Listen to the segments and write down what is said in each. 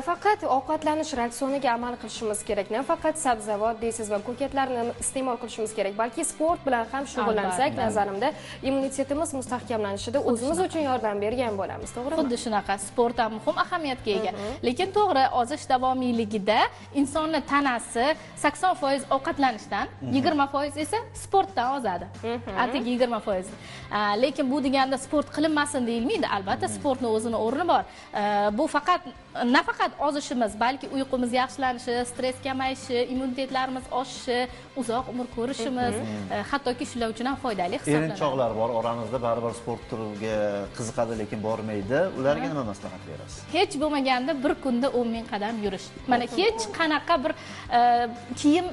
Faqat ovqatlanish ratsioniga amal qilishimiz kerak. Nafaqat sabzavot deysiz va ko'katlarni iste'mol qilishimiz kerak, balki sport bilan ham shug'ullansak, nazarimda immunitetimiz mustahkamlanishida o'zimiz uchun yordam bergan bo'lamiz, to'g'rimi? Xuddi shunaqa, sport ham muhim ahamiyatga ega. Lekin to'g'ri, ozish davomiyligida insonning tanasi 80% ovqatlanishdan, 20% esa sportdan ozadi. Atigi 20%. Lekin bu deganda sport qilinmasin deyilmaydi. Albatta, sportning o'zini o'rni bor. Bu nafaqat ozishimiz, balki uyqumiz yaxshilanishi, stress kamayishi, immunitetlarimiz oshishi, uzoq umr ko'rishimiz, hattoki shular uchun ham foydali hisoblanadi. Erinchoqlar bor oramizda, baribir sport turiga qiziqadi, lekin bormaydi. Ularga nima maslahat berasiz? Hech bo'lmaganda bir kunda 10 ming qadam yurish. Mana hech qanaqa bir kiyim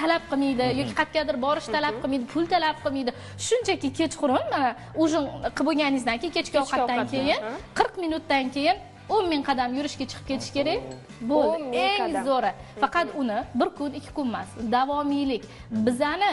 talab qilmaydi yoki qayergadir borish talab qilmaydi, pul talab qilmaydi. Shunchaki kechqurun mana ujin qilib bo'lganingizdan keyin, kechki ovqatdan keyin 40 minutdan keyin 10 ming qadam yurishga chiqib ketish kerak. Bu eng zo'ri. Faqat uni bir kun, 2 kun emas, davomiylik. Bizani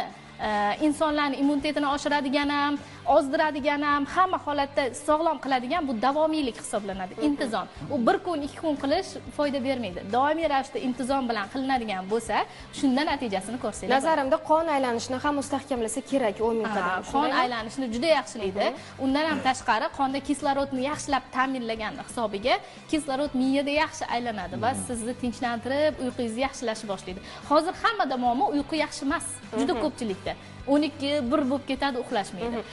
insonlarning immunitetini oshiradigan ham, ozdiradigan ham, hamma holatda sog'lom qiladigan bu davomiylik hisoblanadi, intizom. U bir kun, 2 kun qilish foyda bermaydi. Doimiy ravishda intizom bilan qilinadigan bo'lsa, shunda natijasini ko'rsanglar. Nazarimda qon aylanishini ham mustahkamlasa kerak 10 ming qadam. Qon aylanishini juda yaxshilaydi. Undan ham tashqari qonda kislorodni yaxshilab ta'minlagan hisobiga kislorod miyada yaxshi aylanadi va sizni tinchlantirib, uyqungizni yaxshilashni boshlaydi. Hozir hammada muammo uyqu yaxshi emas. Juda ko'pchilikda 12, 1 bo'lib ketadi, uxlashmaydi.